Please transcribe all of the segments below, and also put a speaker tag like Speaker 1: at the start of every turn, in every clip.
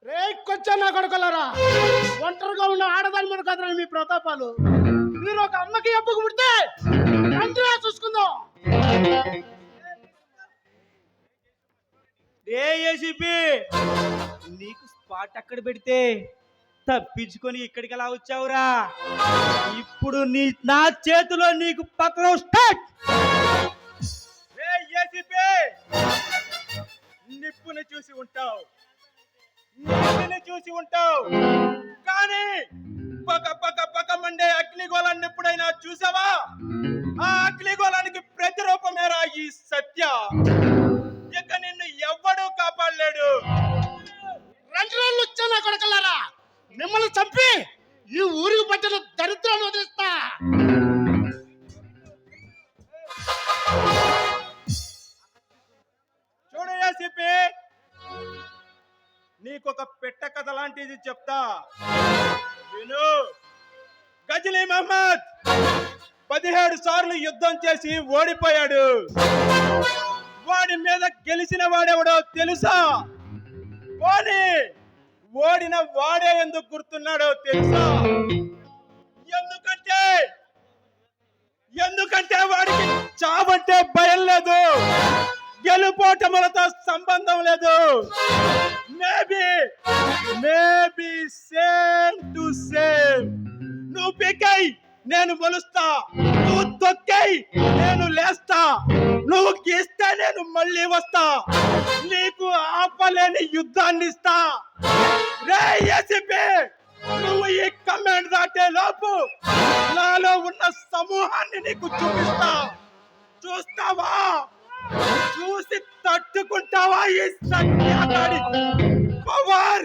Speaker 1: రే కొంచెం నా కొడుకులారా, ఒంటరిగా ఉన్న ఆడదాని మీద కదరా మీ ప్రతాపాలు. మీరు ఒక అమ్మకి అప్పుకు పుడితే తండ్రిగా చూసుకుందాం.
Speaker 2: ఏ ఏసీపీ, నీకు స్పాట్ అక్కడ పెడితే తప్పించుకొని ఇక్కడికి ఎలా వచ్చావురా? ఇప్పుడు నా చేతిలో నీకు పత్రం స్టార్ట్. ఏ ఏసీపీ, నిప్పుని చూసి ఉంటావు, నీటిని చూసి ఉంటావు, కానీ పక్క పక్క పక్క మండే అగ్నిగోళాన్ని ఎప్పుడైనా చూసావా? ఆ అగ్నిగోళానికి ప్రతిరూపమేరా ఈ సత్య. ఇక నిన్ను ఎవ్వడూ కాపాడలేడు.
Speaker 1: రెండు రోజులు వచ్చా నా కొడుకులారా, మిమ్మల్ని చంపి ఈ ఊరికి పట్టిన దరిద్రాన్ని వదిలిస్తా.
Speaker 2: చూడు ఏసీపీ, నీకొక పెట్ట కథ లాంటిది చెప్తా విను. గజనీ మహమ్మద్ 17 సార్లు యుద్ధం చేసి ఓడిపోయాడు. వాడి మీద గెలిచిన వాడెవడో తెలుసా? పోనీ ఓడిన వాడే ఎందుకు గుర్తున్నాడో తెలుసా? ఎందుకంటే వాడికి చావంటే భయం లేదు, గెలుపోటములతో సంబంధం లేదు. Maybe same to same. నువ్వు పీకై నేను మొలుస్తా, నువ్వు తొక్కై నేను లేస్తా, నువ్వు గీస్తే నేను మళ్ళీ వస్తా, నీకు ఆపలేని యుద్ధాన్ని ఇస్తా. రే ఏసీపీ, నువ్వు ఈ కమాండ్ దాటే లోపు నాలో ఉన్న సమూహాన్ని నీకు చూపిస్తా. చూస్తావా? చూసి తట్టుకుంటావా ఈ సత్యాగాడి పవర్?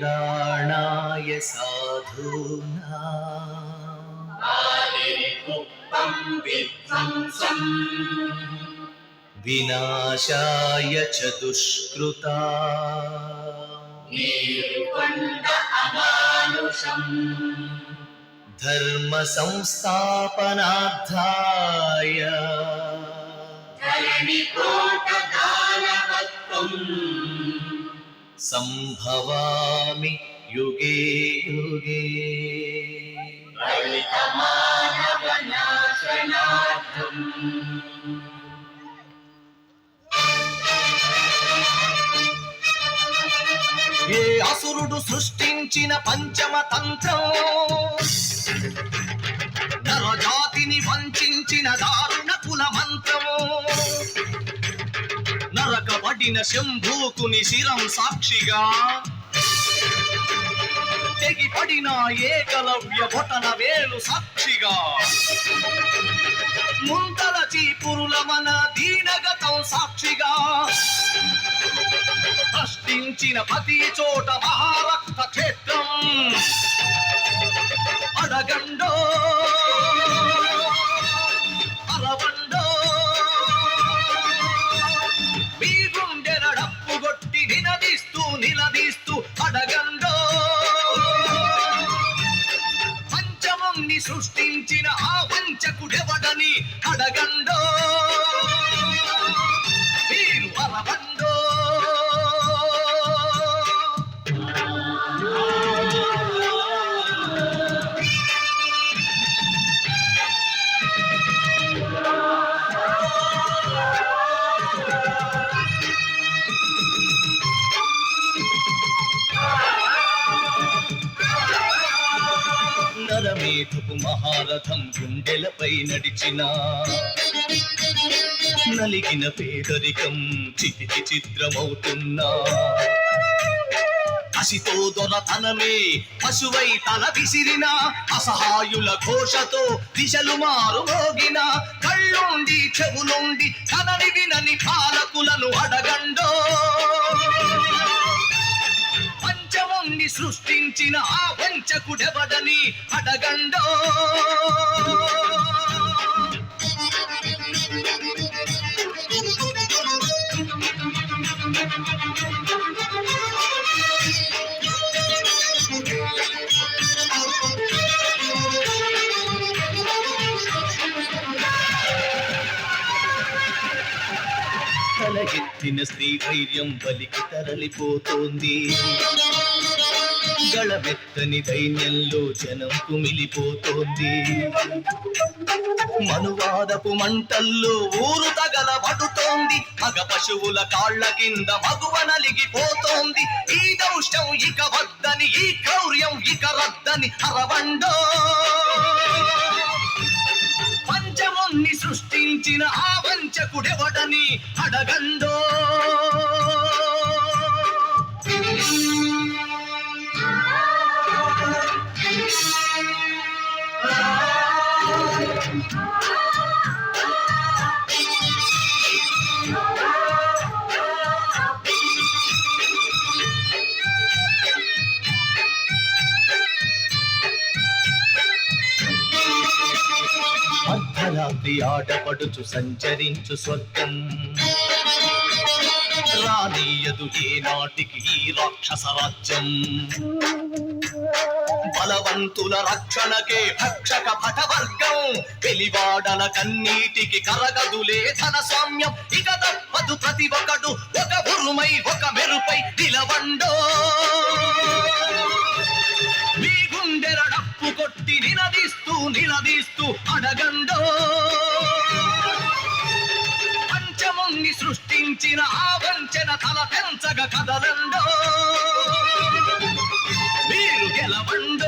Speaker 3: परित्राणाय साधूनां विनाशाय च दुष्कृता धर्म संस्थापनार्थाय संभवामि युगे युगे ఏ అసురుడు సృష్టించిన పంచమ తంత్రం, నరజాతిని వంచిన దారుణ కుల మంత్రము, నరకబడిన శంభూకుని శిరం సాక్షిగా, తెగిపడిన ఏకలవ్య బొటన వేలు సాక్షిగా, ముంతల చీపురుల మన దీనగతం సాక్షిగా, ప్రశ్నించిన ప్రతి చోట మహారక్త క్షేత్రం అడగండో అరవండో, మీ గుండెల డప్పు కొట్టి నిలదీస్తూ అడగండో. పంచమంని సృష్టించిన ఆ వంచకుడెవడని అడగండో, మీరు అరవండో. నరమేధపు మహారథం గుండెలపై నడిచిన నలిగిన పేదరికం చితికి చిత్రమవుతున్నా కసితో దొరతనమే పశువై తల విసిరిన అసహాయుల ఘోషతో దిశలు మారు మోగిన కళ్ళుండి చెవులుండి కనని వినని పాలకులను అడగండో పంచముని సృష్టించిన ఆ వంచకుడెవడని అడగండో తలెత్తిన స్త్రీ ధైర్యం బలికి తరలిపోతోంది గళమెత్తని దైన్యంలో జనం కుమిలిపోతోంది మనువాదపు మంటల్లో ఊరు తగలబడుతోంది మగ పశువుల కాళ్ల కింద మగువ నలిగిపోతోంది ఈ దౌష్టం ఇక వద్దని ఈ క్రౌర్యం ఇక రద్దని అరవండో పంచముని సృష్టించిన ఆ వంచకుడెవడని అడగండో అర్ధరాత్రి ఆటపడుచు సంచరించు స్వర్గం రానీయదు ఏ నాటికి ఈ రాక్షస రాజ్యం బలవంతుల రక్షణకే భక్షక భటవర్గం వెలివాడల కన్నీటికి కరగదులే ధన స్వామ్యం ఇక తప్పదు ప్రతి ఒక్కడు ఒక ఉరుమై ఒక మెరుపై నిలవండో మీ గుండెల డప్పు కొట్టి నిలదీస్తూ అడగండో పంచముని సృష్టించిన ఆ వంచన తల పెంచగ కదలండో మీరు గెలవండో